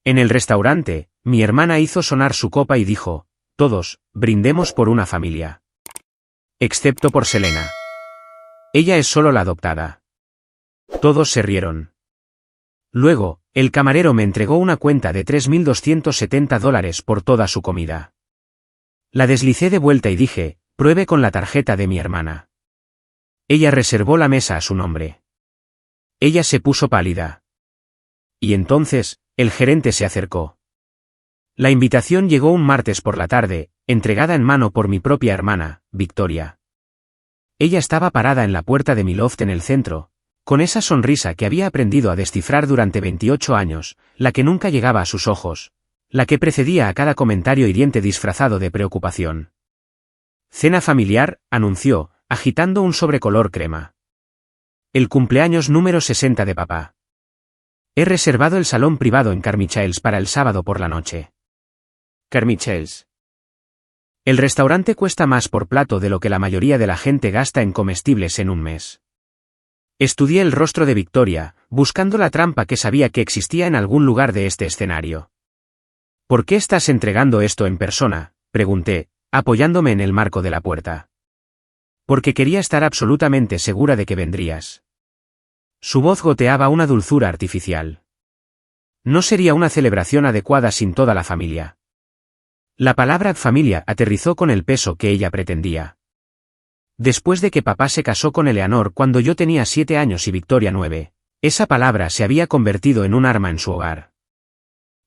En el restaurante, mi hermana hizo sonar su copa y dijo, todos, brindemos por una familia. Excepto por Selena. Ella es solo la adoptada. Todos se rieron. Luego, el camarero me entregó una cuenta de $3.270 por toda su comida. La deslicé de vuelta y dije, pruebe con la tarjeta de mi hermana. Ella reservó la mesa a su nombre. Ella se puso pálida. Y entonces, el gerente se acercó. La invitación llegó un martes por la tarde, entregada en mano por mi propia hermana, Victoria. Ella estaba parada en la puerta de mi loft en el centro, con esa sonrisa que había aprendido a descifrar durante 28 años, la que nunca llegaba a sus ojos, la que precedía a cada comentario hiriente disfrazado de preocupación. Cena familiar, anunció, agitando un sobre color crema. El cumpleaños número 60 de papá. He reservado el salón privado en Carmichaels para el sábado por la noche. Carmichaels. El restaurante cuesta más por plato de lo que la mayoría de la gente gasta en comestibles en un mes. Estudié el rostro de Victoria, buscando la trampa que sabía que existía en algún lugar de este escenario. ¿Por qué estás entregando esto en persona?, pregunté, apoyándome en el marco de la puerta. Porque quería estar absolutamente segura de que vendrías. Su voz goteaba una dulzura artificial. No sería una celebración adecuada sin toda la familia. La palabra familia aterrizó con el peso que ella pretendía. Después de que papá se casó con Eleanor cuando yo tenía 7 años y Victoria 9, esa palabra se había convertido en un arma en su hogar.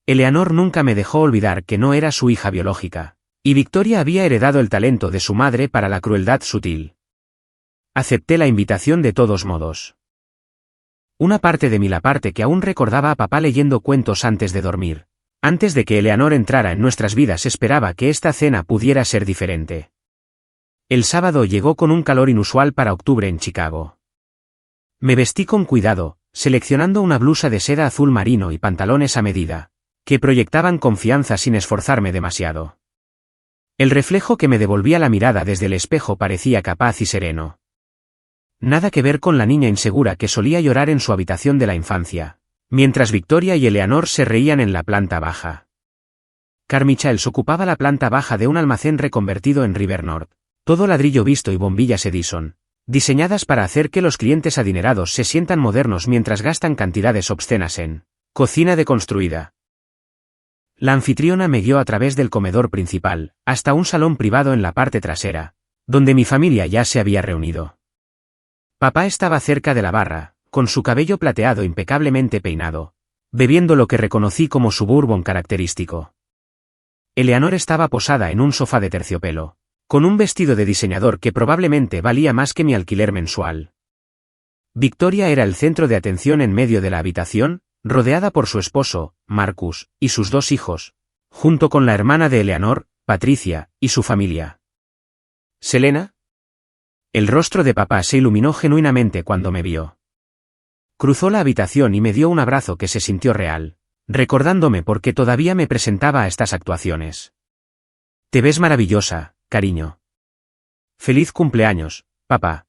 Eleanor nunca me dejó olvidar que no era su hija biológica, y Victoria había heredado el talento de su madre para la crueldad sutil. Acepté la invitación de todos modos. Una parte de mí, la parte que aún recordaba a papá leyendo cuentos antes de dormir, antes de que Eleanor entrara en nuestras vidas, esperaba que esta cena pudiera ser diferente. El sábado llegó con un calor inusual para octubre en Chicago. Me vestí con cuidado, seleccionando una blusa de seda azul marino y pantalones a medida, que proyectaban confianza sin esforzarme demasiado. El reflejo que me devolvía la mirada desde el espejo parecía capaz y sereno. Nada que ver con la niña insegura que solía llorar en su habitación de la infancia, mientras Victoria y Eleanor se reían en la planta baja. Carmichaels ocupaba la planta baja de un almacén reconvertido en River North, todo ladrillo visto y bombillas Edison, diseñadas para hacer que los clientes adinerados se sientan modernos mientras gastan cantidades obscenas en cocina deconstruida. La anfitriona me guió a través del comedor principal, hasta un salón privado en la parte trasera, donde mi familia ya se había reunido. Papá estaba cerca de la barra, con su cabello plateado impecablemente peinado, bebiendo lo que reconocí como su bourbon característico. Eleanor estaba posada en un sofá de terciopelo, con un vestido de diseñador que probablemente valía más que mi alquiler mensual. Victoria era el centro de atención en medio de la habitación, rodeada por su esposo, Marcus, y sus 2 hijos, junto con la hermana de Eleanor, Patricia, y su familia. ¿Selena? El rostro de papá se iluminó genuinamente cuando me vio. Cruzó la habitación y me dio un abrazo que se sintió real, recordándome por qué todavía me presentaba a estas actuaciones. Te ves maravillosa, cariño. Feliz cumpleaños, papá.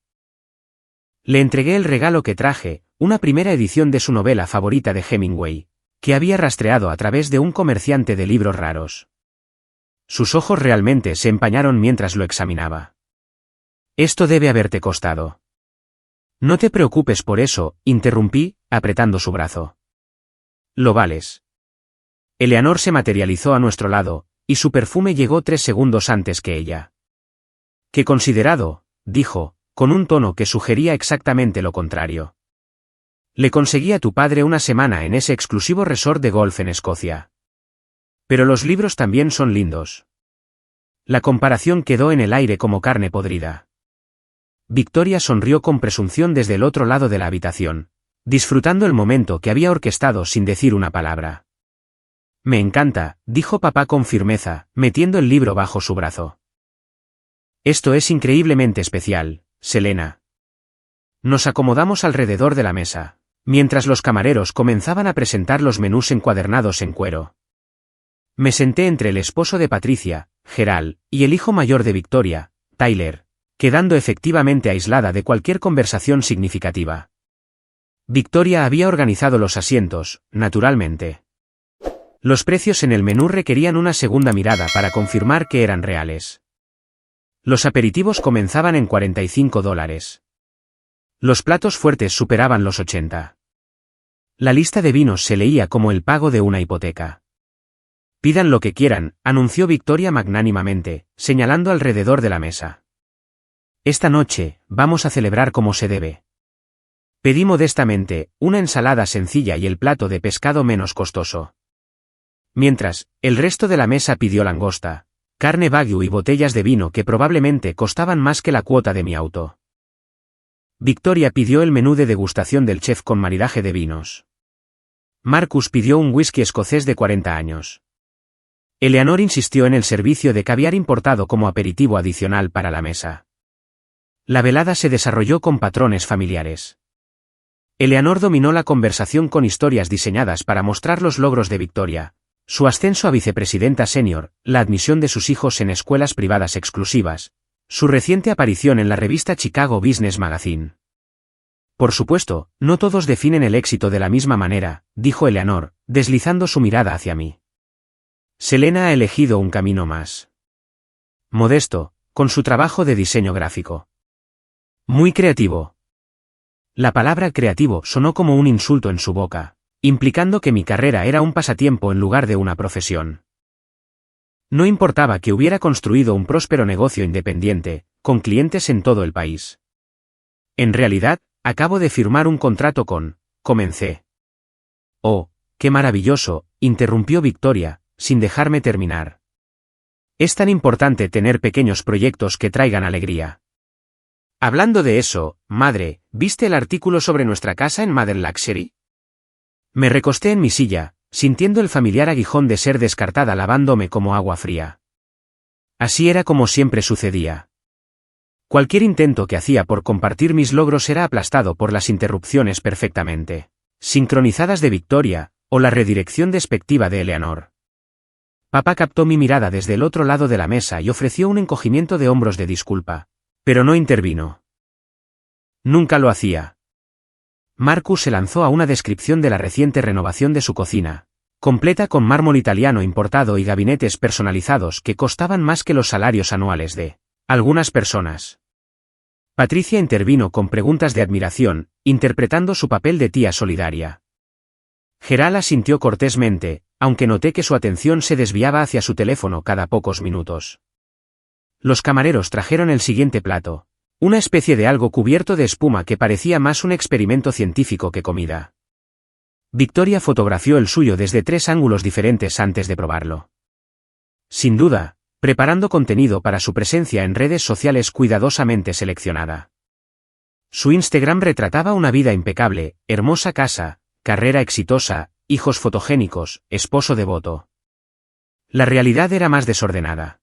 Le entregué el regalo que traje, una primera edición de su novela favorita de Hemingway, que había rastreado a través de un comerciante de libros raros. Sus ojos realmente se empañaron mientras lo examinaba. Esto debe haberte costado. No te preocupes por eso, interrumpí, apretando su brazo. Lo vales. Eleanor se materializó a nuestro lado, y su perfume llegó 3 segundos antes que ella. Qué considerado, dijo, con un tono que sugería exactamente lo contrario. Le conseguí a tu padre una semana en ese exclusivo resort de golf en Escocia. Pero los libros también son lindos. La comparación quedó en el aire como carne podrida. Victoria sonrió con presunción desde el otro lado de la habitación, disfrutando el momento que había orquestado sin decir una palabra. Me encanta, dijo papá con firmeza, metiendo el libro bajo su brazo. Esto es increíblemente especial, Selena. Nos acomodamos alrededor de la mesa, mientras los camareros comenzaban a presentar los menús encuadernados en cuero. Me senté entre el esposo de Patricia, Gerald, y el hijo mayor de Victoria, Tyler, quedando efectivamente aislada de cualquier conversación significativa. Victoria había organizado los asientos, naturalmente. Los precios en el menú requerían una segunda mirada para confirmar que eran reales. Los aperitivos comenzaban en $45. Los platos fuertes superaban los 80. La lista de vinos se leía como el pago de una hipoteca. Pidan lo que quieran, anunció Victoria magnánimamente, señalando alrededor de la mesa. Esta noche, vamos a celebrar como se debe. Pedí modestamente, una ensalada sencilla y el plato de pescado menos costoso. Mientras, el resto de la mesa pidió langosta, carne wagyu y botellas de vino que probablemente costaban más que la cuota de mi auto. Victoria pidió el menú de degustación del chef con maridaje de vinos. Marcus pidió un whisky escocés de 40 años. Eleanor insistió en el servicio de caviar importado como aperitivo adicional para la mesa. La velada se desarrolló con patrones familiares. Eleanor dominó la conversación con historias diseñadas para mostrar los logros de Victoria, su ascenso a vicepresidenta senior, la admisión de sus hijos en escuelas privadas exclusivas, su reciente aparición en la revista Chicago Business Magazine. Por supuesto, no todos definen el éxito de la misma manera, dijo Eleanor, deslizando su mirada hacia mí. Selena ha elegido un camino más modesto, con su trabajo de diseño gráfico. Muy creativo. La palabra creativo sonó como un insulto en su boca, implicando que mi carrera era un pasatiempo en lugar de una profesión. No importaba que hubiera construido un próspero negocio independiente, con clientes en todo el país. En realidad, acabo de firmar un contrato con, comencé. Oh, qué maravilloso, interrumpió Victoria, sin dejarme terminar. Es tan importante tener pequeños proyectos que traigan alegría. Hablando de eso, madre, ¿viste el artículo sobre nuestra casa en Mother Luxury? Me recosté en mi silla, sintiendo el familiar aguijón de ser descartada lavándome como agua fría. Así era como siempre sucedía. Cualquier intento que hacía por compartir mis logros era aplastado por las interrupciones perfectamente sincronizadas de Victoria, o la redirección despectiva de Eleanor. Papá captó mi mirada desde el otro lado de la mesa y ofreció un encogimiento de hombros de disculpa, pero no intervino. Nunca lo hacía. Marcus se lanzó a una descripción de la reciente renovación de su cocina, completa con mármol italiano importado y gabinetes personalizados que costaban más que los salarios anuales de algunas personas. Patricia intervino con preguntas de admiración, interpretando su papel de tía solidaria. Geral asintió cortésmente, aunque noté que su atención se desviaba hacia su teléfono cada pocos minutos. Los camareros trajeron el siguiente plato, una especie de algo cubierto de espuma que parecía más un experimento científico que comida. Victoria fotografió el suyo desde 3 ángulos diferentes antes de probarlo. Sin duda, preparando contenido para su presencia en redes sociales cuidadosamente seleccionada. Su Instagram retrataba una vida impecable, hermosa casa, carrera exitosa, hijos fotogénicos, esposo devoto. La realidad era más desordenada.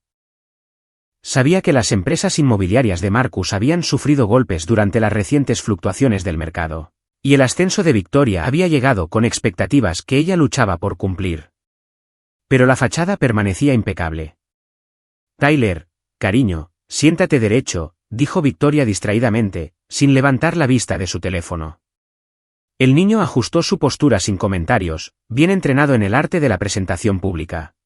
Sabía que las empresas inmobiliarias de Marcus habían sufrido golpes durante las recientes fluctuaciones del mercado, y el ascenso de Victoria había llegado con expectativas que ella luchaba por cumplir. Pero la fachada permanecía impecable. Tyler, cariño, siéntate derecho, dijo Victoria distraídamente, sin levantar la vista de su teléfono. El niño ajustó su postura sin comentarios, bien entrenado en el arte de la presentación pública.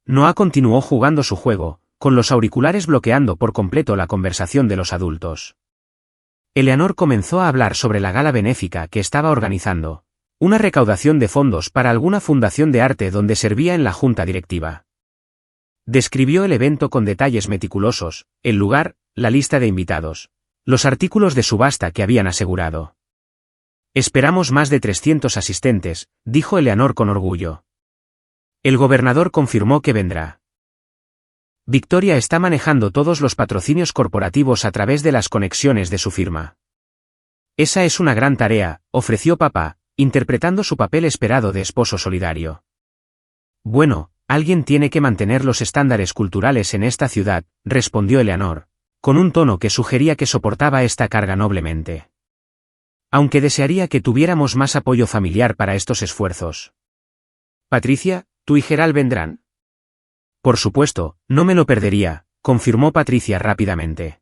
Noah continuó jugando su juego, con los auriculares bloqueando por completo la conversación de los adultos. Eleanor comenzó a hablar sobre la gala benéfica que estaba organizando, una recaudación de fondos para alguna fundación de arte donde servía en la junta directiva. Describió el evento con detalles meticulosos, el lugar, la lista de invitados, los artículos de subasta que habían asegurado. Esperamos más de 300 asistentes, dijo Eleanor con orgullo. El gobernador confirmó que vendrá. Victoria está manejando todos los patrocinios corporativos a través de las conexiones de su firma. Esa es una gran tarea, ofreció papá, interpretando su papel esperado de esposo solidario. Bueno, alguien tiene que mantener los estándares culturales en esta ciudad, respondió Eleanor, con un tono que sugería que soportaba esta carga noblemente. Aunque desearía que tuviéramos más apoyo familiar para estos esfuerzos. Patricia, ¿tú y Geral vendrán? Por supuesto, no me lo perdería, confirmó Patricia rápidamente.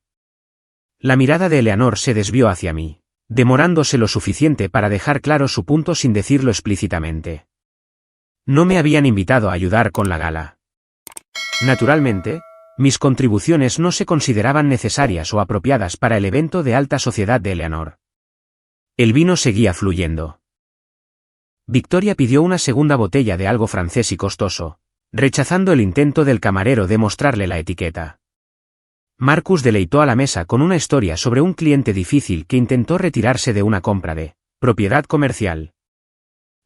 La mirada de Eleanor se desvió hacia mí, demorándose lo suficiente para dejar claro su punto sin decirlo explícitamente. No me habían invitado a ayudar con la gala. Naturalmente, mis contribuciones no se consideraban necesarias o apropiadas para el evento de alta sociedad de Eleanor. El vino seguía fluyendo. Victoria pidió una segunda botella de algo francés y costoso, rechazando el intento del camarero de mostrarle la etiqueta. Marcus deleitó a la mesa con una historia sobre un cliente difícil que intentó retirarse de una compra de propiedad comercial.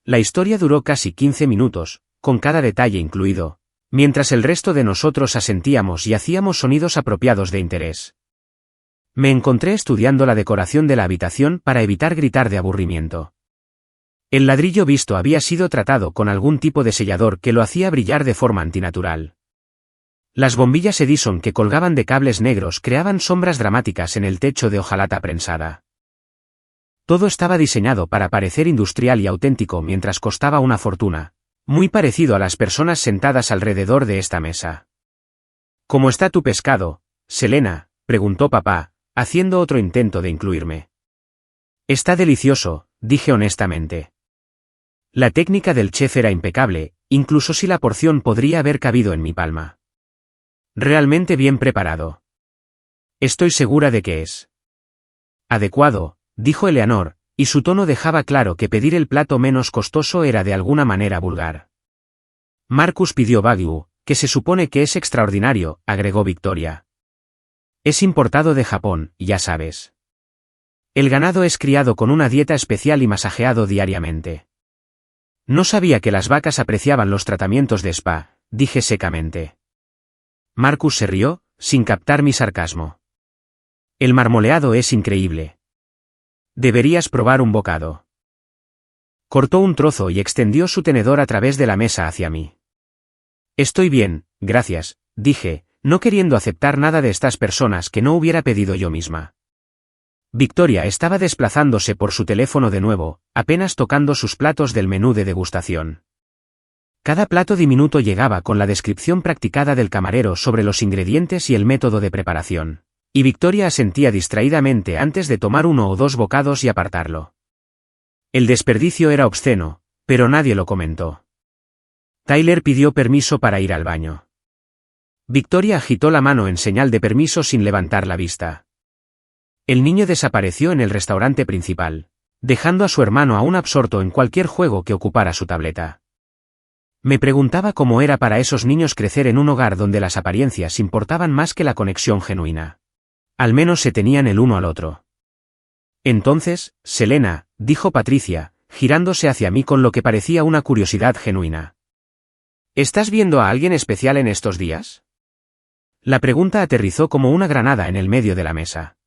La historia duró casi 15 minutos, con cada detalle incluido, mientras el resto de nosotros asentíamos y hacíamos sonidos apropiados de interés. Me encontré estudiando la decoración de la habitación para evitar gritar de aburrimiento. El ladrillo visto había sido tratado con algún tipo de sellador que lo hacía brillar de forma antinatural. Las bombillas Edison que colgaban de cables negros creaban sombras dramáticas en el techo de hojalata prensada. Todo estaba diseñado para parecer industrial y auténtico mientras costaba una fortuna, muy parecido a las personas sentadas alrededor de esta mesa. ¿Cómo está tu pescado, Selena?, preguntó papá, haciendo otro intento de incluirme. Está delicioso, dije honestamente. La técnica del chef era impecable, incluso si la porción podría haber cabido en mi palma. Realmente bien preparado. Estoy segura de que es adecuado, dijo Eleanor, y su tono dejaba claro que pedir el plato menos costoso era de alguna manera vulgar. Marcus pidió Wagyu, que se supone que es extraordinario, agregó Victoria. Es importado de Japón, ya sabes. El ganado es criado con una dieta especial y masajeado diariamente. No sabía que las vacas apreciaban los tratamientos de spa, dije secamente. Marcus se rió, sin captar mi sarcasmo. El marmoleado es increíble. Deberías probar un bocado. Cortó un trozo y extendió su tenedor a través de la mesa hacia mí. Estoy bien, gracias, dije, no queriendo aceptar nada de estas personas que no hubiera pedido yo misma. Victoria estaba desplazándose por su teléfono de nuevo, apenas tocando sus platos del menú de degustación. Cada plato diminuto llegaba con la descripción practicada del camarero sobre los ingredientes y el método de preparación. Y Victoria asentía distraídamente antes de tomar 1 o 2 bocados y apartarlo. El desperdicio era obsceno, pero nadie lo comentó. Tyler pidió permiso para ir al baño. Victoria agitó la mano en señal de permiso sin levantar la vista. El niño desapareció en el restaurante principal, dejando a su hermano aún absorto en cualquier juego que ocupara su tableta. Me preguntaba cómo era para esos niños crecer en un hogar donde las apariencias importaban más que la conexión genuina. Al menos se tenían el uno al otro. Entonces, Selena, dijo Patricia, girándose hacia mí con lo que parecía una curiosidad genuina. ¿Estás viendo a alguien especial en estos días? La pregunta aterrizó como una granada en el medio de la mesa.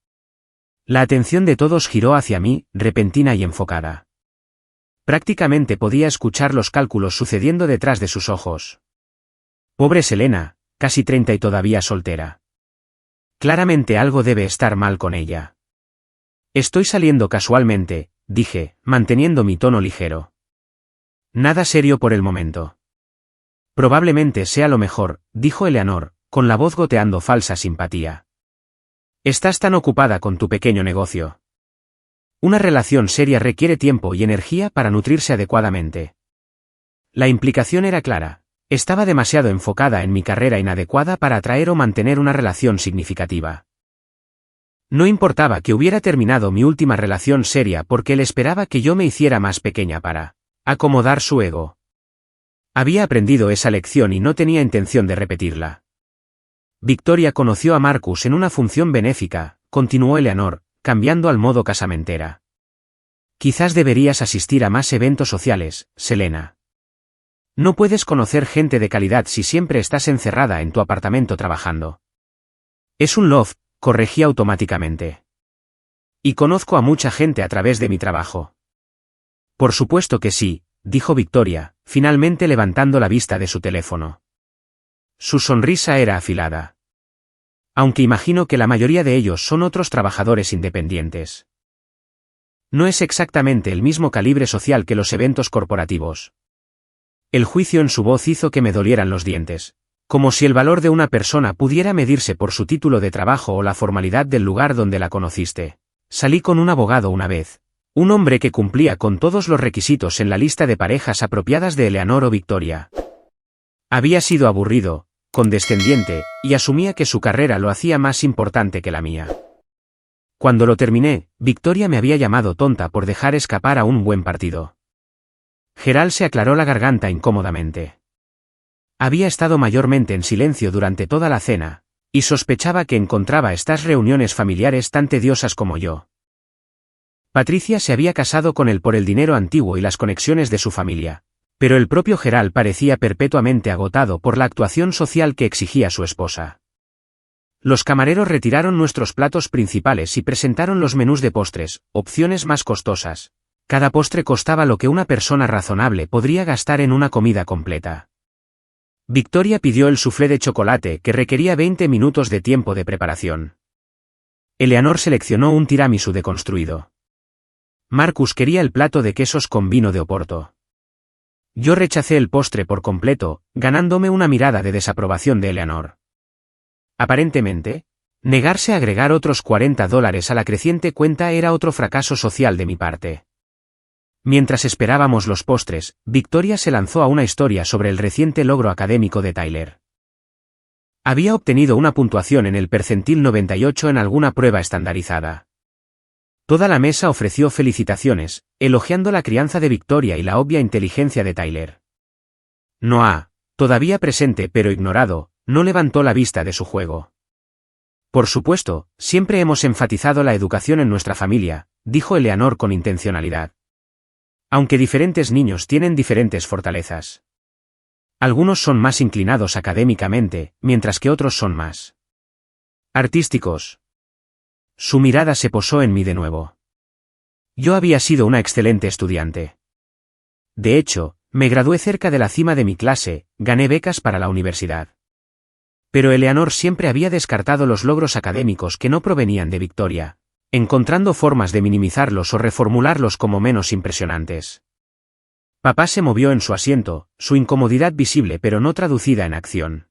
La atención de todos giró hacia mí, repentina y enfocada. Prácticamente podía escuchar los cálculos sucediendo detrás de sus ojos. Pobre Selena, casi 30 y todavía soltera. Claramente algo debe estar mal con ella. Estoy saliendo casualmente, dije, manteniendo mi tono ligero. Nada serio por el momento. Probablemente sea lo mejor, dijo Eleanor, con la voz goteando falsa simpatía. Estás tan ocupada con tu pequeño negocio. Una relación seria requiere tiempo y energía para nutrirse adecuadamente. La implicación era clara. Estaba demasiado enfocada en mi carrera inadecuada para atraer o mantener una relación significativa. No importaba que hubiera terminado mi última relación seria porque él esperaba que yo me hiciera más pequeña para acomodar su ego. Había aprendido esa lección y no tenía intención de repetirla. Victoria conoció a Marcus en una función benéfica, continuó Eleanor, cambiando al modo casamentera. Quizás deberías asistir a más eventos sociales, Selena. No puedes conocer gente de calidad si siempre estás encerrada en tu apartamento trabajando. Es un loft, corregí automáticamente. Y conozco a mucha gente a través de mi trabajo. Por supuesto que sí, dijo Victoria, finalmente levantando la vista de su teléfono. Su sonrisa era afilada. Aunque imagino que la mayoría de ellos son otros trabajadores independientes. No es exactamente el mismo calibre social que los eventos corporativos. El juicio en su voz hizo que me dolieran los dientes, como si el valor de una persona pudiera medirse por su título de trabajo o la formalidad del lugar donde la conociste. Salí con un abogado una vez, Un hombre que cumplía con todos los requisitos en la lista de parejas apropiadas de Eleanor o Victoria. Había sido aburrido, condescendiente, y asumía que su carrera lo hacía más importante que la mía. Cuando lo terminé, Victoria me había llamado tonta por dejar escapar a un buen partido. Gerald se aclaró la garganta incómodamente. Había estado mayormente en silencio durante toda la cena, y sospechaba que encontraba estas reuniones familiares tan tediosas como yo. Patricia se había casado con él por el dinero antiguo y las conexiones de su familia, pero el propio Gerald parecía perpetuamente agotado por la actuación social que exigía su esposa. Los camareros retiraron nuestros platos principales y presentaron los menús de postres, opciones más costosas. Cada postre costaba lo que una persona razonable podría gastar en una comida completa. Victoria pidió el soufflé de chocolate que requería 20 minutos de tiempo de preparación. Eleanor seleccionó un tiramisú deconstruido. Marcus quería el plato de quesos con vino de Oporto. Yo rechacé el postre por completo, ganándome una mirada de desaprobación de Eleanor. Aparentemente, negarse a agregar otros $40 a la creciente cuenta era otro fracaso social de mi parte. Mientras esperábamos los postres, Victoria se lanzó a una historia sobre el reciente logro académico de Tyler. Había obtenido una puntuación en el percentil 98 en alguna prueba estandarizada. Toda la mesa ofreció felicitaciones, elogiando la crianza de Victoria y la obvia inteligencia de Tyler. Noah, todavía presente pero ignorado, no levantó la vista de su juego. Por supuesto, siempre hemos enfatizado la educación en nuestra familia, dijo Eleanor con intencionalidad. Aunque diferentes niños tienen diferentes fortalezas. Algunos son más inclinados académicamente, mientras que otros son más artísticos. Su mirada se posó en mí de nuevo. Yo había sido una excelente estudiante. De hecho, me gradué cerca de la cima de mi clase, gané becas para la universidad. Pero Eleanor siempre había descartado los logros académicos que no provenían de Victoria, encontrando formas de minimizarlos o reformularlos como menos impresionantes. Papá se movió en su asiento, su incomodidad visible pero no traducida en acción.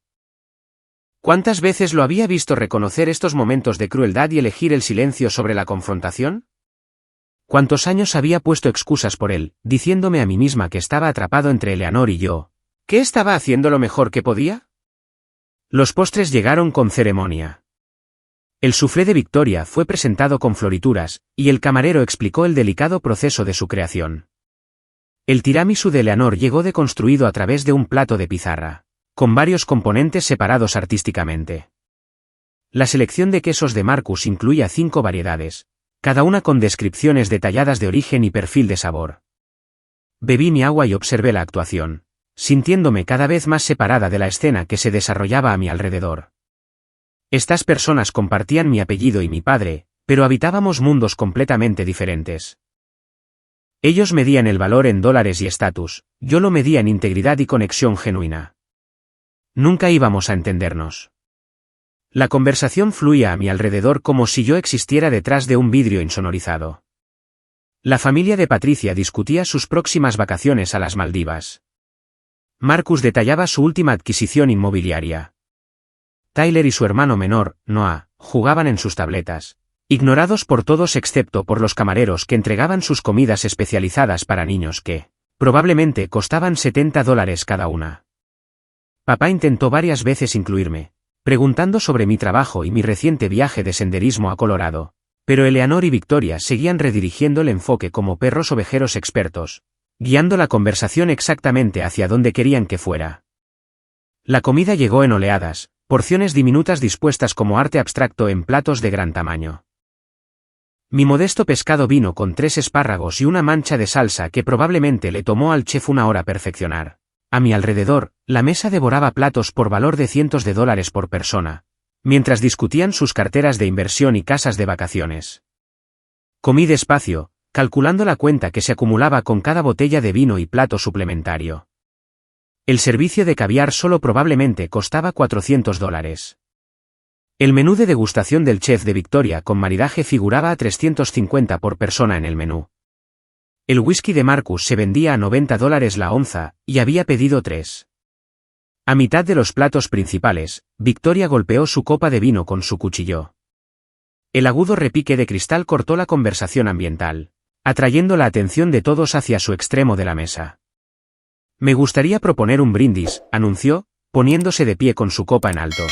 ¿Cuántas veces lo había visto reconocer estos momentos de crueldad y elegir el silencio sobre la confrontación? ¿Cuántos años había puesto excusas por él, diciéndome a mí misma que estaba atrapado entre Eleanor y yo? ¿Qué estaba haciendo lo mejor que podía? Los postres llegaron con ceremonia. El soufflé de Victoria fue presentado con florituras, y el camarero explicó el delicado proceso de su creación. El tiramisú de Eleanor llegó deconstruido a través de un plato de pizarra, con varios componentes separados artísticamente. La selección de quesos de Marcus incluía 5 variedades, cada una con descripciones detalladas de origen y perfil de sabor. Bebí mi agua y observé la actuación, sintiéndome cada vez más separada de la escena que se desarrollaba a mi alrededor. Estas personas compartían mi apellido y mi padre, pero habitábamos mundos completamente diferentes. Ellos medían el valor en dólares y estatus, yo lo medía en integridad y conexión genuina. Nunca íbamos a entendernos. La conversación fluía a mi alrededor como si yo existiera detrás de un vidrio insonorizado. La familia de Patricia discutía sus próximas vacaciones a las Maldivas. Marcus detallaba su última adquisición inmobiliaria. Tyler y su hermano menor, Noah, jugaban en sus tabletas, ignorados por todos excepto por los camareros que entregaban sus comidas especializadas para niños que, probablemente costaban $70 cada una. Papá intentó varias veces incluirme, preguntando sobre mi trabajo y mi reciente viaje de senderismo a Colorado, pero Eleanor y Victoria seguían redirigiendo el enfoque como perros ovejeros expertos, guiando la conversación exactamente hacia donde querían que fuera. La comida llegó en oleadas, porciones diminutas dispuestas como arte abstracto en platos de gran tamaño. Mi modesto pescado vino con 3 espárragos y una mancha de salsa que probablemente le tomó al chef una hora perfeccionar. A mi alrededor, la mesa devoraba platos por valor de cientos de dólares por persona, mientras discutían sus carteras de inversión y casas de vacaciones. Comí despacio, calculando la cuenta que se acumulaba con cada botella de vino y plato suplementario. El servicio de caviar solo probablemente costaba $400. El menú de degustación del chef de Victoria con maridaje figuraba a $350 por persona en el menú. El whisky de Marcus se vendía a $90 la onza, y había pedido 3. A mitad de los platos principales, Victoria golpeó su copa de vino con su cuchillo. El agudo repique de cristal cortó la conversación ambiental, atrayendo la atención de todos hacia su extremo de la mesa. Me gustaría proponer un brindis, anunció, poniéndose de pie con su copa en alto.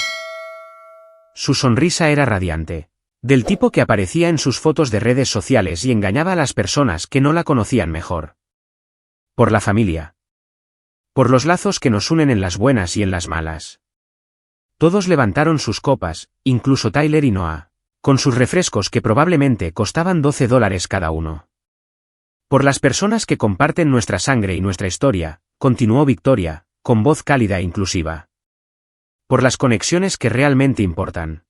Su sonrisa era radiante, del tipo que aparecía en sus fotos de redes sociales y engañaba a las personas que no la conocían mejor. Por la familia. Por los lazos que nos unen en las buenas y en las malas. Todos levantaron sus copas, incluso Tyler y Noah, con sus refrescos que probablemente costaban $12 cada uno. Por las personas que comparten nuestra sangre y nuestra historia, continuó Victoria, con voz cálida e inclusiva. Por las conexiones que realmente importan.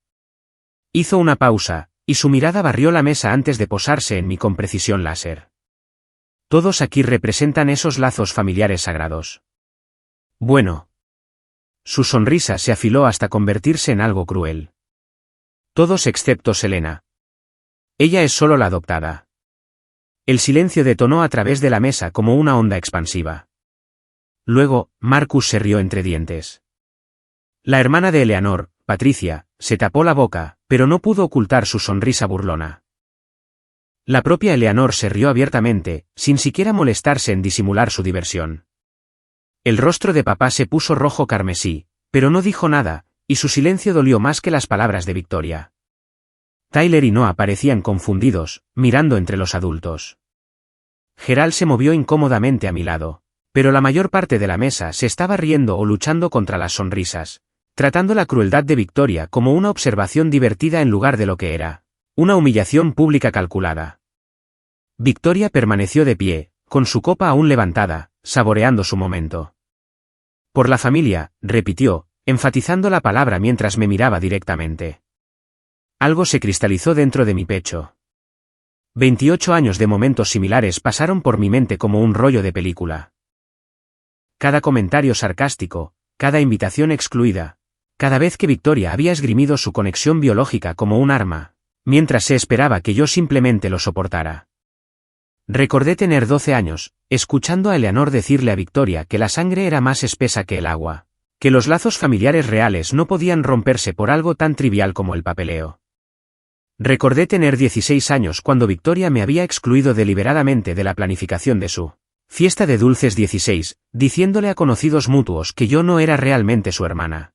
Hizo una pausa, y su mirada barrió la mesa antes de posarse en mí con precisión láser. Todos aquí representan esos lazos familiares sagrados. Bueno. Su sonrisa se afiló hasta convertirse en algo cruel. Todos excepto Selena. Ella es solo la adoptada. El silencio detonó a través de la mesa como una onda expansiva. Luego, Marcus se rió entre dientes. La hermana de Eleanor, Patricia, se tapó la boca, pero no pudo ocultar su sonrisa burlona. La propia Eleanor se rió abiertamente, sin siquiera molestarse en disimular su diversión. El rostro de papá se puso rojo carmesí, pero no dijo nada, y su silencio dolió más que las palabras de Victoria. Tyler y Noah parecían confundidos, mirando entre los adultos. Gerald se movió incómodamente a mi lado, pero la mayor parte de la mesa se estaba riendo o luchando contra las sonrisas, tratando la crueldad de Victoria como una observación divertida en lugar de lo que era, una humillación pública calculada. Victoria permaneció de pie, con su copa aún levantada, saboreando su momento. Por la familia, repitió, enfatizando la palabra mientras me miraba directamente. Algo se cristalizó dentro de mi pecho. 28 años de momentos similares pasaron por mi mente como un rollo de película. Cada comentario sarcástico, cada invitación excluida, cada vez que Victoria había esgrimido su conexión biológica como un arma, mientras se esperaba que yo simplemente lo soportara. Recordé tener 12 años, escuchando a Eleanor decirle a Victoria que la sangre era más espesa que el agua, que los lazos familiares reales no podían romperse por algo tan trivial como el papeleo. Recordé tener 16 años cuando Victoria me había excluido deliberadamente de la planificación de su fiesta de dulces 16, diciéndole a conocidos mutuos que yo no era realmente su hermana.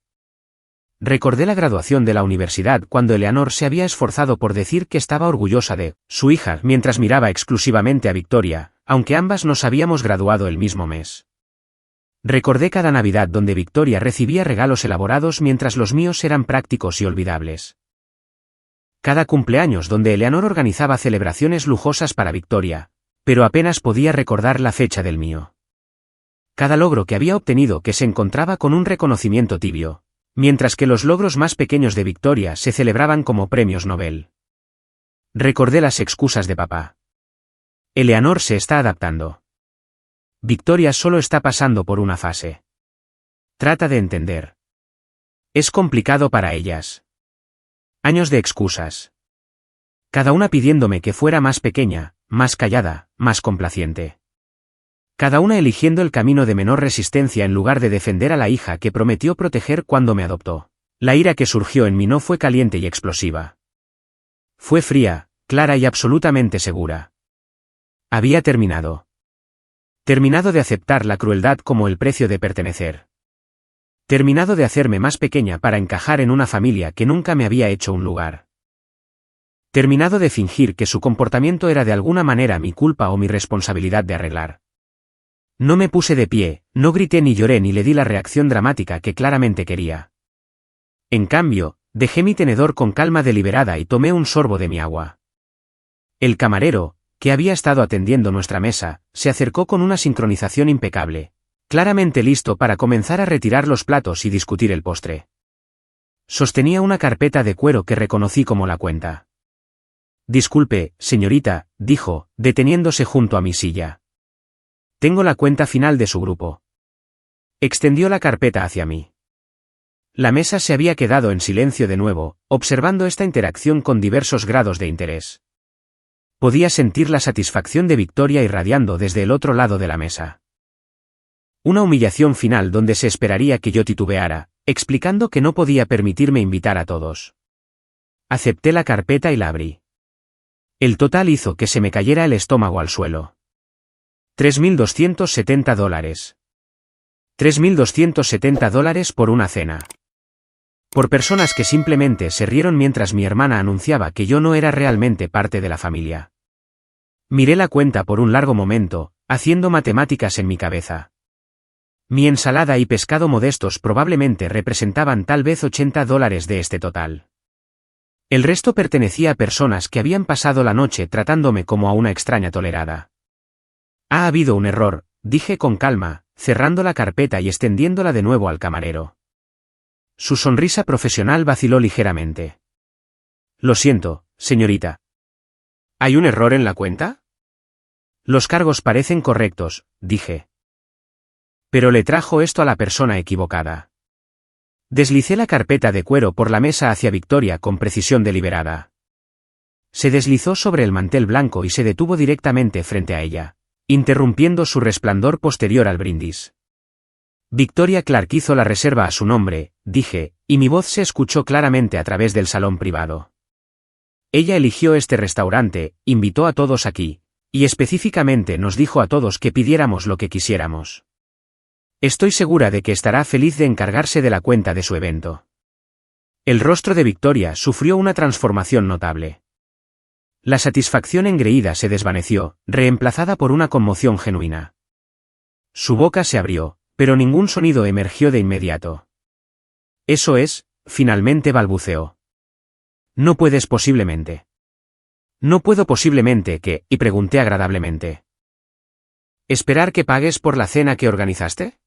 Recordé la graduación de la universidad cuando Eleanor se había esforzado por decir que estaba orgullosa de su hija mientras miraba exclusivamente a Victoria, aunque ambas nos habíamos graduado el mismo mes. Recordé cada Navidad donde Victoria recibía regalos elaborados mientras los míos eran prácticos y olvidables. Cada cumpleaños donde Eleanor organizaba celebraciones lujosas para Victoria, pero apenas podía recordar la fecha del mío. Cada logro que había obtenido que se encontraba con un reconocimiento tibio, mientras que los logros más pequeños de Victoria se celebraban como premios Nobel. Recordé las excusas de papá. Eleanor se está adaptando. Victoria solo está pasando por una fase. Trata de entender. Es complicado para ellas. Años de excusas. Cada una pidiéndome que fuera más pequeña, más callada, más complaciente. Cada una eligiendo el camino de menor resistencia en lugar de defender a la hija que prometió proteger cuando me adoptó. La ira que surgió en mí no fue caliente y explosiva. Fue fría, clara y absolutamente segura. Había terminado. Terminado de aceptar la crueldad como el precio de pertenecer. Terminado de hacerme más pequeña para encajar en una familia que nunca me había hecho un lugar. Terminado de fingir que su comportamiento era de alguna manera mi culpa o mi responsabilidad de arreglar. No me puse de pie, no grité ni lloré ni le di la reacción dramática que claramente quería. En cambio, dejé mi tenedor con calma deliberada y tomé un sorbo de mi agua. El camarero, que había estado atendiendo nuestra mesa, se acercó con una sincronización impecable, claramente listo para comenzar a retirar los platos y discutir el postre. Sostenía una carpeta de cuero que reconocí como la cuenta. Disculpe, señorita, dijo, deteniéndose junto a mi silla. Tengo la cuenta final de su grupo. Extendió la carpeta hacia mí. La mesa se había quedado en silencio de nuevo, observando esta interacción con diversos grados de interés. Podía sentir la satisfacción de Victoria irradiando desde el otro lado de la mesa. Una humillación final donde se esperaría que yo titubeara, explicando que no podía permitirme invitar a todos. Acepté la carpeta y la abrí. El total hizo que se me cayera el estómago al suelo. $3.270. $3.270 por una cena. Por personas que simplemente se rieron mientras mi hermana anunciaba que yo no era realmente parte de la familia. Miré la cuenta por un largo momento, haciendo matemáticas en mi cabeza. Mi ensalada y pescado modestos probablemente representaban tal vez $80 de este total. El resto pertenecía a personas que habían pasado la noche tratándome como a una extraña tolerada. Ha habido un error, dije con calma, cerrando la carpeta y extendiéndola de nuevo al camarero. Su sonrisa profesional vaciló ligeramente. Lo siento, señorita. ¿Hay un error en la cuenta? Los cargos parecen correctos, dije. Pero le trajo esto a la persona equivocada. Deslicé la carpeta de cuero por la mesa hacia Victoria con precisión deliberada. Se deslizó sobre el mantel blanco y se detuvo directamente frente a ella, interrumpiendo su resplandor posterior al brindis. Victoria Clark hizo la reserva a su nombre, dije, y mi voz se escuchó claramente a través del salón privado. Ella eligió este restaurante, invitó a todos aquí, y específicamente nos dijo a todos que pidiéramos lo que quisiéramos. Estoy segura de que estará feliz de encargarse de la cuenta de su evento. El rostro de Victoria sufrió una transformación notable. La satisfacción engreída se desvaneció, reemplazada por una conmoción genuina. Su boca se abrió, pero ningún sonido emergió de inmediato. Eso es, finalmente balbuceó. No puedes posiblemente. No puedo posiblemente que, y pregunté agradablemente. ¿Esperar que pagues por la cena que organizaste?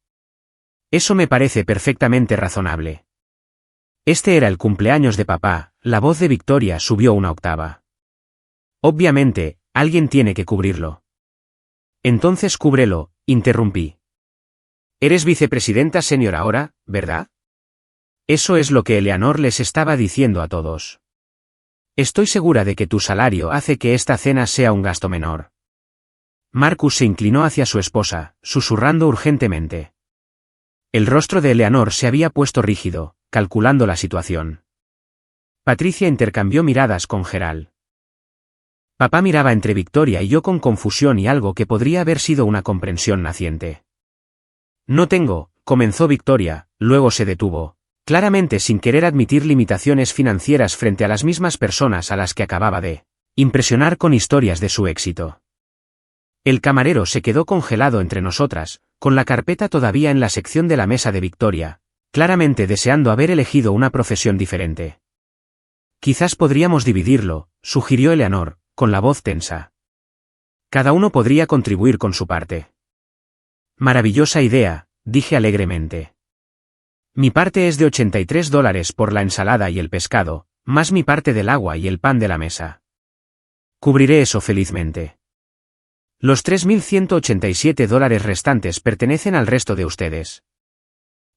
Eso me parece perfectamente razonable. Este era el cumpleaños de papá, la voz de Victoria subió una octava. Obviamente, alguien tiene que cubrirlo. Entonces cúbrelo, interrumpí. Eres vicepresidenta senior ahora, ¿verdad? Eso es lo que Eleanor les estaba diciendo a todos. Estoy segura de que tu salario hace que esta cena sea un gasto menor. Marcus se inclinó hacia su esposa, susurrando urgentemente. El rostro de Eleanor se había puesto rígido, calculando la situación. Patricia intercambió miradas con Gerald. Papá miraba entre Victoria y yo con confusión y algo que podría haber sido una comprensión naciente. No tengo, comenzó Victoria, luego se detuvo, claramente sin querer admitir limitaciones financieras frente a las mismas personas a las que acababa de impresionar con historias de su éxito. El camarero se quedó congelado entre nosotras, con la carpeta todavía en la sección de la mesa de Victoria, claramente deseando haber elegido una profesión diferente. Quizás podríamos dividirlo, sugirió Eleanor, con la voz tensa. Cada uno podría contribuir con su parte. Maravillosa idea, dije alegremente. Mi parte es de $83 por la ensalada y el pescado, más mi parte del agua y el pan de la mesa. Cubriré eso felizmente. Los $3.187 restantes pertenecen al resto de ustedes.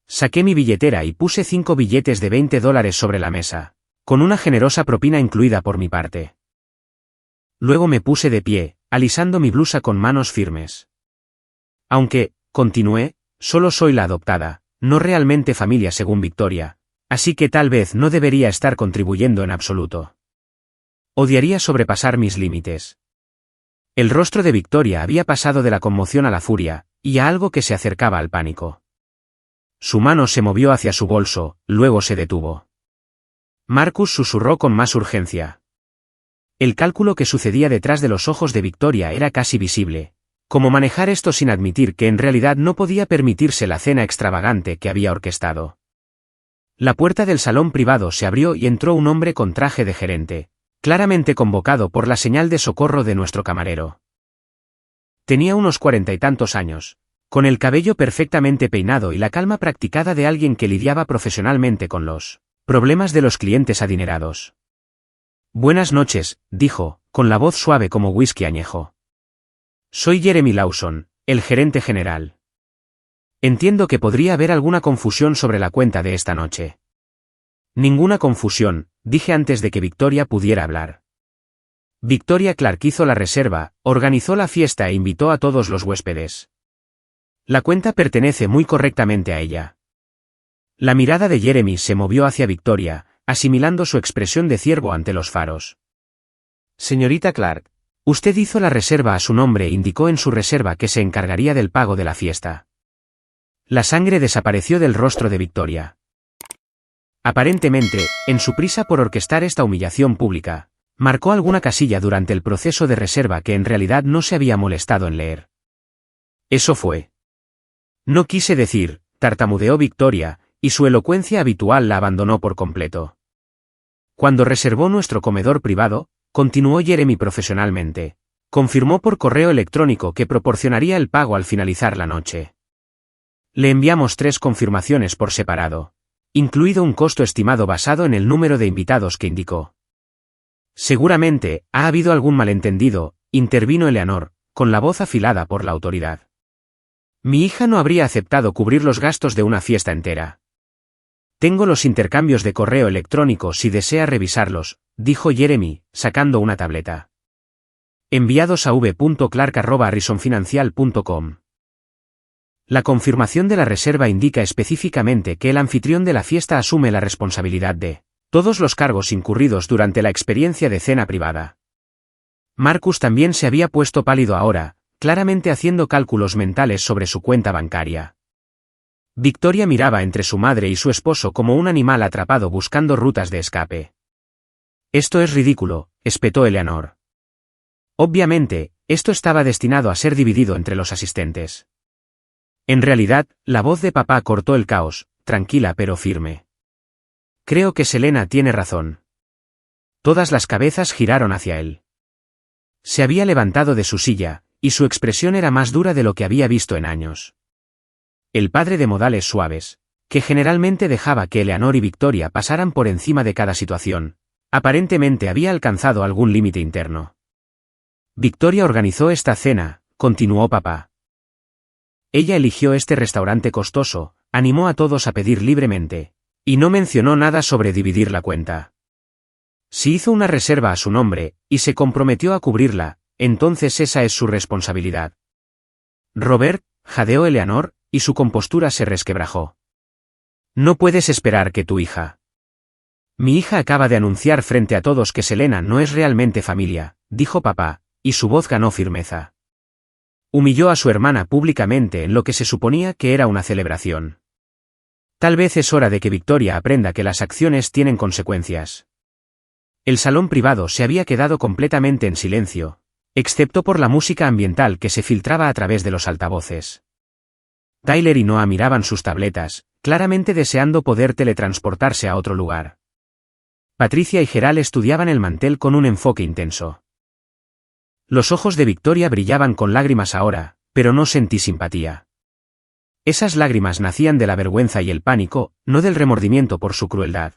Saqué mi billetera y puse 5 billetes de $20 sobre la mesa, con una generosa propina incluida por mi parte. Luego me puse de pie, alisando mi blusa con manos firmes. Aunque, continué, solo soy la adoptada, no realmente familia según Victoria, así que tal vez no debería estar contribuyendo en absoluto. Odiaría sobrepasar mis límites. El rostro de Victoria había pasado de la conmoción a la furia, y a algo que se acercaba al pánico. Su mano se movió hacia su bolso, luego se detuvo. Marcus susurró con más urgencia. El cálculo que sucedía detrás de los ojos de Victoria era casi visible. Cómo manejar esto sin admitir que en realidad no podía permitirse la cena extravagante que había orquestado. La puerta del salón privado se abrió y entró un hombre con traje de gerente, claramente convocado por la señal de socorro de nuestro camarero. Tenía unos 40 y tantos años, con el cabello perfectamente peinado y la calma practicada de alguien que lidiaba profesionalmente con los problemas de los clientes adinerados. Buenas noches, dijo, con la voz suave como whisky añejo. Soy Jeremy Lawson, el gerente general. Entiendo que podría haber alguna confusión sobre la cuenta de esta noche. Ninguna confusión, dije antes de que Victoria pudiera hablar. Victoria Clark hizo la reserva, organizó la fiesta e invitó a todos los huéspedes. La cuenta pertenece muy correctamente a ella. La mirada de Jeremy se movió hacia Victoria, asimilando su expresión de ciervo ante los faros. Señorita Clark, usted hizo la reserva a su nombre e indicó en su reserva que se encargaría del pago de la fiesta. La sangre desapareció del rostro de Victoria. Aparentemente, en su prisa por orquestar esta humillación pública, marcó alguna casilla durante el proceso de reserva que en realidad no se había molestado en leer. Eso fue. No quise decir, tartamudeó Victoria, y su elocuencia habitual la abandonó por completo. Cuando reservó nuestro comedor privado, continuó Jeremy profesionalmente, confirmó por correo electrónico que proporcionaría el pago al finalizar la noche. Le enviamos 3 confirmaciones por separado, incluido un costo estimado basado en el número de invitados que indicó. Seguramente, ha habido algún malentendido, intervino Eleanor, con la voz afilada por la autoridad. Mi hija no habría aceptado cubrir los gastos de una fiesta entera. Tengo los intercambios de correo electrónico si desea revisarlos, dijo Jeremy, sacando una tableta. Enviados a v.clark@harrisonfinancial.com. La confirmación de la reserva indica específicamente que el anfitrión de la fiesta asume la responsabilidad de todos los cargos incurridos durante la experiencia de cena privada. Marcus también se había puesto pálido ahora, claramente haciendo cálculos mentales sobre su cuenta bancaria. Victoria miraba entre su madre y su esposo como un animal atrapado buscando rutas de escape. Esto es ridículo, espetó Eleanor. Obviamente, esto estaba destinado a ser dividido entre los asistentes. En realidad, la voz de papá cortó el caos, tranquila pero firme. Creo que Selena tiene razón. Todas las cabezas giraron hacia él. Se había levantado de su silla, y su expresión era más dura de lo que había visto en años. El padre de modales suaves, que generalmente dejaba que Eleanor y Victoria pasaran por encima de cada situación, aparentemente había alcanzado algún límite interno. Victoria organizó esta cena, continuó papá. Ella eligió este restaurante costoso, animó a todos a pedir libremente, y no mencionó nada sobre dividir la cuenta. Si hizo una reserva a su nombre, y se comprometió a cubrirla, entonces esa es su responsabilidad. Robert, jadeó Eleanor, y su compostura se resquebrajó. No puedes esperar que tu hija. Mi hija acaba de anunciar frente a todos que Selena no es realmente familia, dijo papá, y su voz ganó firmeza. Humilló a su hermana públicamente en lo que se suponía que era una celebración. Tal vez es hora de que Victoria aprenda que las acciones tienen consecuencias. El salón privado se había quedado completamente en silencio, excepto por la música ambiental que se filtraba a través de los altavoces. Tyler y Noah miraban sus tabletas, claramente deseando poder teletransportarse a otro lugar. Patricia y Gerald estudiaban el mantel con un enfoque intenso. Los ojos de Victoria brillaban con lágrimas ahora, pero no sentí simpatía. Esas lágrimas nacían de la vergüenza y el pánico, no del remordimiento por su crueldad.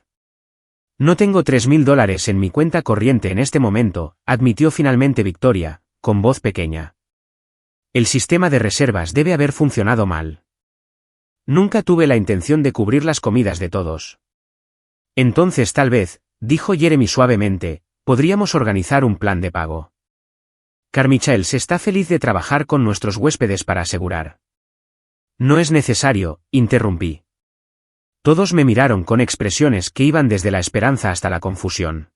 No tengo $3,000 en mi cuenta corriente en este momento, admitió finalmente Victoria, con voz pequeña. El sistema de reservas debe haber funcionado mal. Nunca tuve la intención de cubrir las comidas de todos. Entonces tal vez, dijo Jeremy suavemente, podríamos organizar un plan de pago. Carmichael está feliz de trabajar con nuestros huéspedes para asegurar. No es necesario, interrumpí. Todos me miraron con expresiones que iban desde la esperanza hasta la confusión.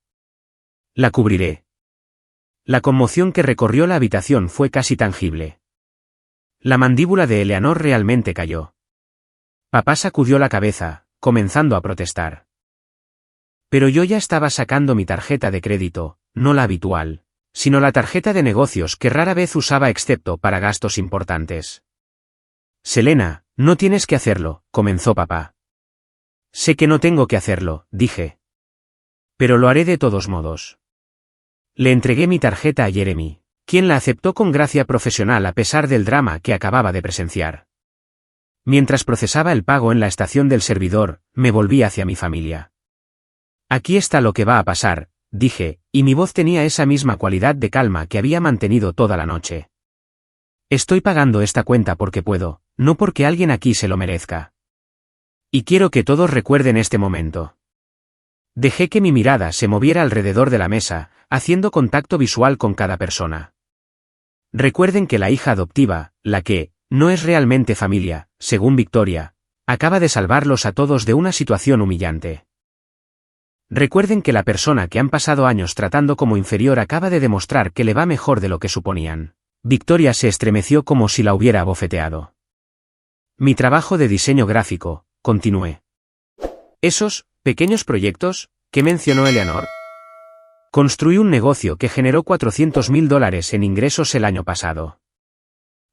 La cubriré. La conmoción que recorrió la habitación fue casi tangible. La mandíbula de Eleanor realmente cayó. Papá sacudió la cabeza, comenzando a protestar. Pero yo ya estaba sacando mi tarjeta de crédito, no la habitual, sino la tarjeta de negocios que rara vez usaba excepto para gastos importantes. Selena, no tienes que hacerlo, comenzó papá. Sé que no tengo que hacerlo, dije. Pero lo haré de todos modos. Le entregué mi tarjeta a Jeremy, quien la aceptó con gracia profesional a pesar del drama que acababa de presenciar. Mientras procesaba el pago en la estación del servidor, me volví hacia mi familia. Aquí está lo que va a pasar, dije, y mi voz tenía esa misma cualidad de calma que había mantenido toda la noche. Estoy pagando esta cuenta porque puedo, no porque alguien aquí se lo merezca. Y quiero que todos recuerden este momento. Dejé que mi mirada se moviera alrededor de la mesa, haciendo contacto visual con cada persona. Recuerden que la hija adoptiva, la que no es realmente familia, según Victoria, acaba de salvarlos a todos de una situación humillante. Recuerden que la persona que han pasado años tratando como inferior acaba de demostrar que le va mejor de lo que suponían. Victoria se estremeció como si la hubiera abofeteado. Mi trabajo de diseño gráfico, continué. Esos pequeños proyectos que mencionó Eleanor. Construí un negocio que generó $400,000 en ingresos el año pasado.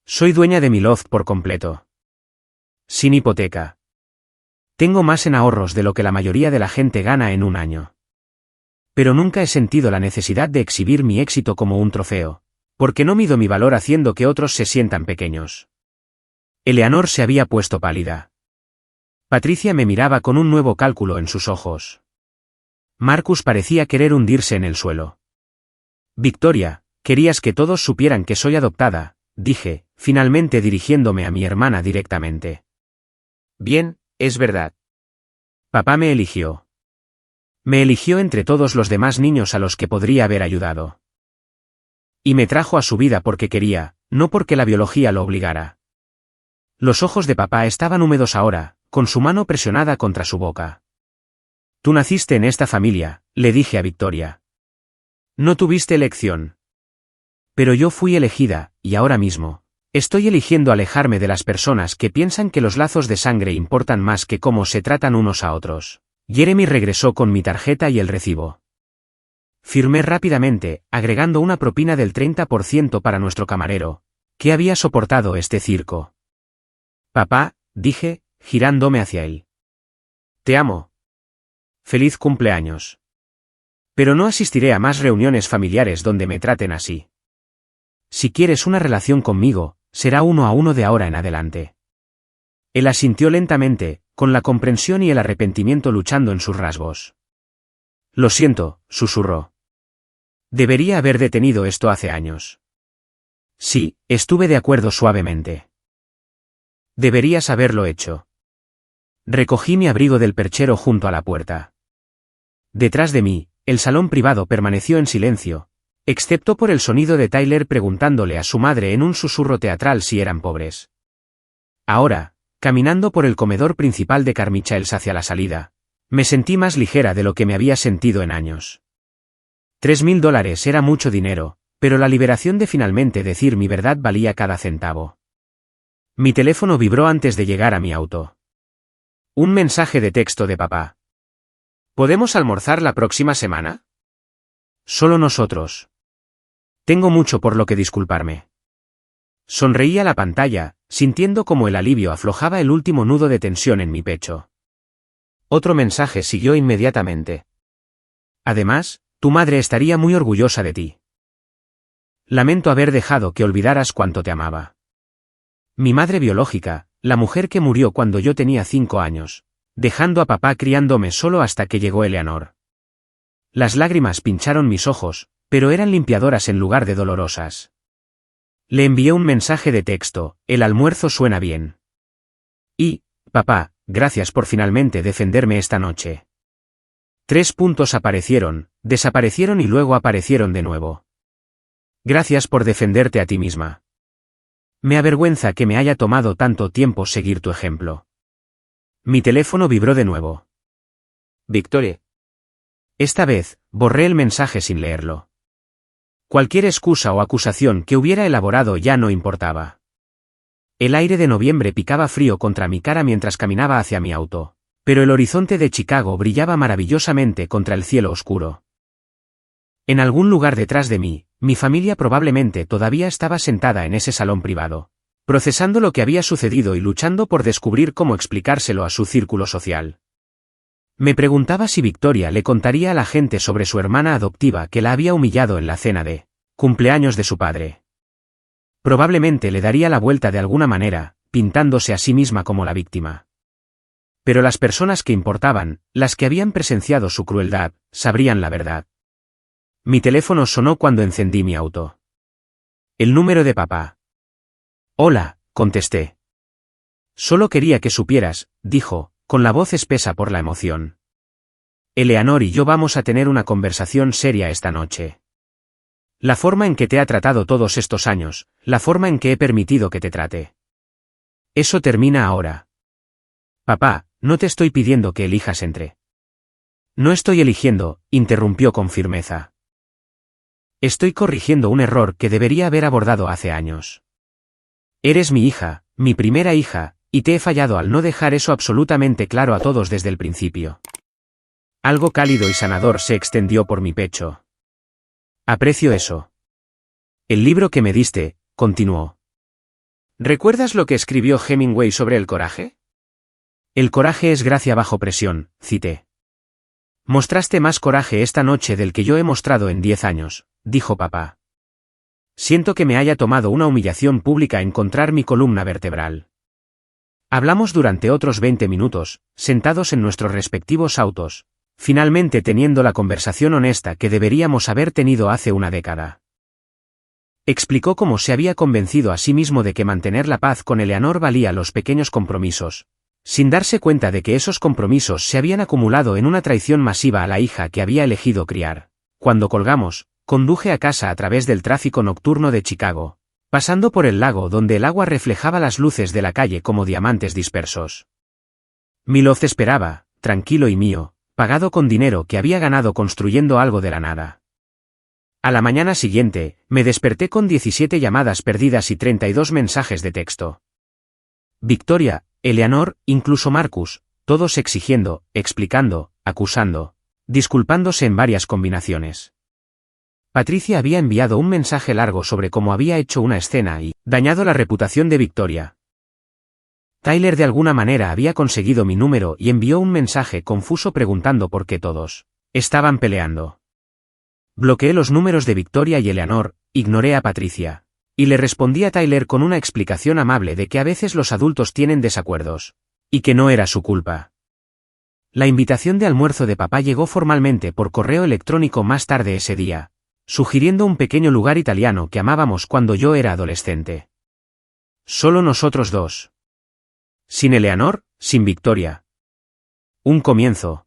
Soy dueña de mi loft por completo. Sin hipoteca. Tengo más en ahorros de lo que la mayoría de la gente gana en un año. Pero nunca he sentido la necesidad de exhibir mi éxito como un trofeo, porque no mido mi valor haciendo que otros se sientan pequeños. Eleanor se había puesto pálida. Patricia me miraba con un nuevo cálculo en sus ojos. Marcus parecía querer hundirse en el suelo. Victoria, querías que todos supieran que soy adoptada, dije, finalmente dirigiéndome a mi hermana directamente. Bien, es verdad. Papá me eligió. Me eligió entre todos los demás niños a los que podría haber ayudado. Y me trajo a su vida porque quería, no porque la biología lo obligara. Los ojos de papá estaban húmedos ahora, con su mano presionada contra su boca. Tú naciste en esta familia, le dije a Victoria. No tuviste elección. Pero yo fui elegida, y ahora mismo, estoy eligiendo alejarme de las personas que piensan que los lazos de sangre importan más que cómo se tratan unos a otros. Jeremy regresó con mi tarjeta y el recibo. Firmé rápidamente, agregando una propina del 30% para nuestro camarero, que había soportado este circo. Papá, dije, girándome hacia él. Te amo. Feliz cumpleaños. Pero no asistiré a más reuniones familiares donde me traten así. Si quieres una relación conmigo, será 1-a-1 de ahora en adelante. Él asintió lentamente, con la comprensión y el arrepentimiento luchando en sus rasgos. Lo siento, susurró. Debería haber detenido esto hace años. Sí, estuve de acuerdo suavemente. Deberías haberlo hecho. Recogí mi abrigo del perchero junto a la puerta. Detrás de mí, el salón privado permaneció en silencio, excepto por el sonido de Tyler preguntándole a su madre en un susurro teatral si eran pobres. Ahora, caminando por el comedor principal de Carmichaels hacia la salida, me sentí más ligera de lo que me había sentido en años. $3,000 era mucho dinero, pero la liberación de finalmente decir mi verdad valía cada centavo. Mi teléfono vibró antes de llegar a mi auto. Un mensaje de texto de papá. ¿Podemos almorzar la próxima semana? Solo nosotros. Tengo mucho por lo que disculparme. Sonreí a la pantalla, sintiendo como el alivio aflojaba el último nudo de tensión en mi pecho. Otro mensaje siguió inmediatamente. Además, tu madre estaría muy orgullosa de ti. Lamento haber dejado que olvidaras cuánto te amaba. Mi madre biológica, la mujer que murió cuando yo tenía 5 años, dejando a papá criándome solo hasta que llegó Eleanor. Las lágrimas pincharon mis ojos, pero eran limpiadoras en lugar de dolorosas. Le envié un mensaje de texto, el almuerzo suena bien. Y, papá, gracias por finalmente defenderme esta noche. 3 puntos aparecieron, desaparecieron y luego aparecieron de nuevo. Gracias por defenderte a ti misma. Me avergüenza que me haya tomado tanto tiempo seguir tu ejemplo. Mi teléfono vibró de nuevo. Victoria. Esta vez, borré el mensaje sin leerlo. Cualquier excusa o acusación que hubiera elaborado ya no importaba. El aire de noviembre picaba frío contra mi cara mientras caminaba hacia mi auto, pero el horizonte de Chicago brillaba maravillosamente contra el cielo oscuro. En algún lugar detrás de mí, mi familia probablemente todavía estaba sentada en ese salón privado, procesando lo que había sucedido y luchando por descubrir cómo explicárselo a su círculo social. Me preguntaba si Victoria le contaría a la gente sobre su hermana adoptiva que la había humillado en la cena de cumpleaños de su padre. Probablemente le daría la vuelta de alguna manera, pintándose a sí misma como la víctima. Pero las personas que importaban, las que habían presenciado su crueldad, sabrían la verdad. Mi teléfono sonó cuando encendí mi auto. El número de papá. Hola, contesté. Solo quería que supieras, dijo, con la voz espesa por la emoción. Eleanor y yo vamos a tener una conversación seria esta noche. La forma en que te ha tratado todos estos años, la forma en que he permitido que te trate. Eso termina ahora. Papá, no te estoy pidiendo que elijas entre No estoy eligiendo, interrumpió con firmeza. Estoy corrigiendo un error que debería haber abordado hace años. Eres mi hija, mi primera hija, y te he fallado al no dejar eso absolutamente claro a todos desde el principio. Algo cálido y sanador se extendió por mi pecho. Aprecio eso. El libro que me diste, continuó. ¿Recuerdas lo que escribió Hemingway sobre el coraje? El coraje es gracia bajo presión, cité. Mostraste más coraje esta noche del que yo he mostrado en 10 años, dijo papá. Siento que me haya tomado una humillación pública encontrar mi columna vertebral. Hablamos durante otros 20 minutos, sentados en nuestros respectivos autos, finalmente teniendo la conversación honesta que deberíamos haber tenido hace una década. Explicó cómo se había convencido a sí mismo de que mantener la paz con Eleanor valía los pequeños compromisos, sin darse cuenta de que esos compromisos se habían acumulado en una traición masiva a la hija que había elegido criar. Cuando colgamos, conduje a casa a través del tráfico nocturno de Chicago, pasando por el lago donde el agua reflejaba las luces de la calle como diamantes dispersos. Miloz esperaba, tranquilo y mío, pagado con dinero que había ganado construyendo algo de la nada. A la mañana siguiente, me desperté con 17 llamadas perdidas y 32 mensajes de texto. Victoria, Eleanor, incluso Marcus, todos exigiendo, explicando, acusando, disculpándose en varias combinaciones. Patricia había enviado un mensaje largo sobre cómo había hecho una escena y dañado la reputación de Victoria. Tyler de alguna manera había conseguido mi número y envió un mensaje confuso preguntando por qué todos estaban peleando. Bloqueé los números de Victoria y Eleanor, ignoré a Patricia, y le respondí a Tyler con una explicación amable de que a veces los adultos tienen desacuerdos, y que no era su culpa. La invitación de almuerzo de papá llegó formalmente por correo electrónico más tarde ese día, sugiriendo un pequeño lugar italiano que amábamos cuando yo era adolescente. Solo nosotros dos. Sin Eleanor, sin Victoria. Un comienzo.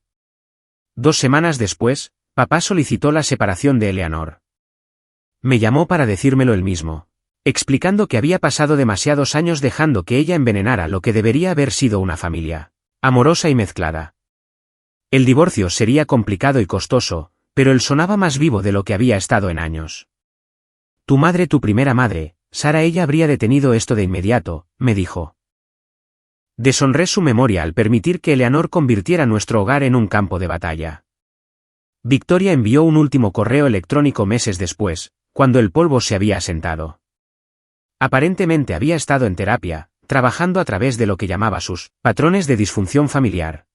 2 semanas después, papá solicitó la separación de Eleanor. Me llamó para decírmelo él mismo, explicando que había pasado demasiados años dejando que ella envenenara lo que debería haber sido una familia amorosa y mezclada. El divorcio sería complicado y costoso, pero él sonaba más vivo de lo que había estado en años. Tu madre, tu primera madre, Sara, ella habría detenido esto de inmediato, me dijo. Deshonré su memoria al permitir que Eleanor convirtiera nuestro hogar en un campo de batalla. Victoria envió un último correo electrónico meses después, cuando el polvo se había asentado. Aparentemente había estado en terapia, trabajando a través de lo que llamaba sus patrones de disfunción familiar.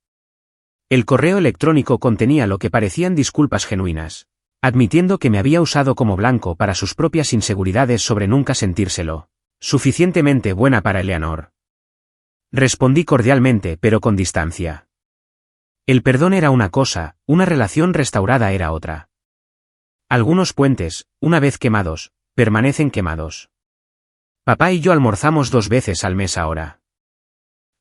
El correo electrónico contenía lo que parecían disculpas genuinas, admitiendo que me había usado como blanco para sus propias inseguridades sobre nunca sentírselo suficientemente buena para Eleanor. Respondí cordialmente pero con distancia. El perdón era una cosa, una relación restaurada era otra. Algunos puentes, una vez quemados, permanecen quemados. Papá y yo almorzamos 2 veces al mes ahora.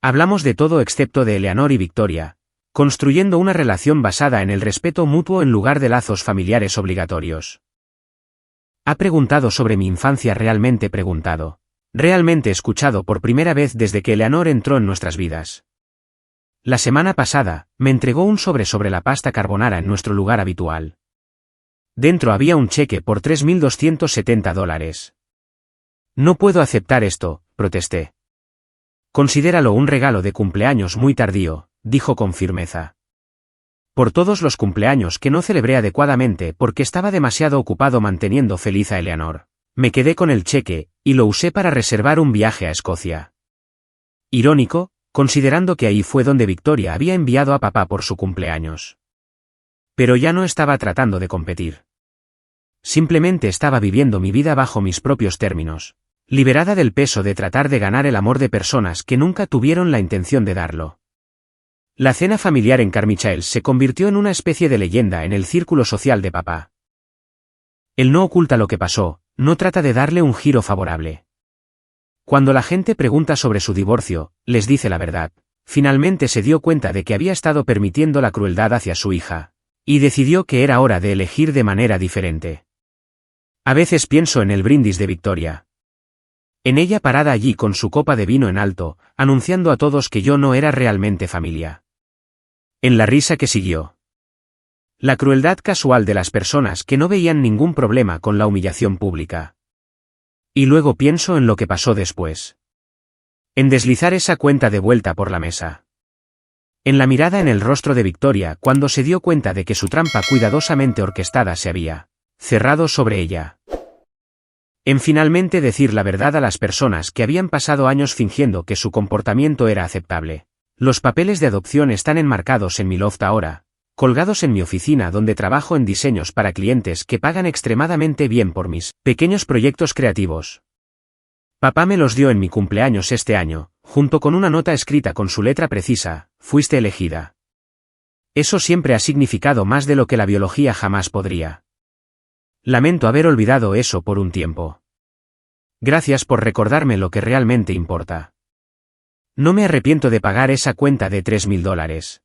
Hablamos de todo excepto de Eleanor y Victoria, construyendo una relación basada en el respeto mutuo en lugar de lazos familiares obligatorios. Ha preguntado sobre mi infancia, realmente preguntado. Realmente escuchado por primera vez desde que Eleanor entró en nuestras vidas. La semana pasada, me entregó un sobre la pasta carbonara en nuestro lugar habitual. Dentro había un cheque por $3.270. No puedo aceptar esto, protesté. Considéralo un regalo de cumpleaños muy tardío, dijo con firmeza. Por todos los cumpleaños que no celebré adecuadamente porque estaba demasiado ocupado manteniendo feliz a Eleanor, me quedé con el cheque, y lo usé para reservar un viaje a Escocia. Irónico, considerando que ahí fue donde Victoria había enviado a papá por su cumpleaños. Pero ya no estaba tratando de competir. Simplemente estaba viviendo mi vida bajo mis propios términos, liberada del peso de tratar de ganar el amor de personas que nunca tuvieron la intención de darlo. La cena familiar en Carmichael se convirtió en una especie de leyenda en el círculo social de papá. Él no oculta lo que pasó, no trata de darle un giro favorable. Cuando la gente pregunta sobre su divorcio, les dice la verdad. Finalmente se dio cuenta de que había estado permitiendo la crueldad hacia su hija, y decidió que era hora de elegir de manera diferente. A veces pienso en el brindis de Victoria. En ella parada allí con su copa de vino en alto, anunciando a todos que yo no era realmente familia. En la risa que siguió. La crueldad casual de las personas que no veían ningún problema con la humillación pública. Y luego pienso en lo que pasó después. En deslizar esa cuenta de vuelta por la mesa. En la mirada en el rostro de Victoria cuando se dio cuenta de que su trampa cuidadosamente orquestada se había cerrado sobre ella. En finalmente decir la verdad a las personas que habían pasado años fingiendo que su comportamiento era aceptable. Los papeles de adopción están enmarcados en mi loft ahora, colgados en mi oficina donde trabajo en diseños para clientes que pagan extremadamente bien por mis pequeños proyectos creativos. Papá me los dio en mi cumpleaños este año, junto con una nota escrita con su letra precisa: fuiste elegida. Eso siempre ha significado más de lo que la biología jamás podría. Lamento haber olvidado eso por un tiempo. Gracias por recordarme lo que realmente importa. No me arrepiento de pagar esa cuenta de $3.000.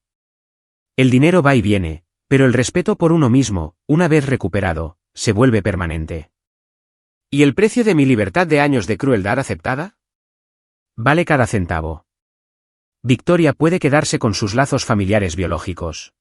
El dinero va y viene, pero el respeto por uno mismo, una vez recuperado, se vuelve permanente. ¿Y el precio de mi libertad de años de crueldad aceptada? Vale cada centavo. Victoria puede quedarse con sus lazos familiares biológicos.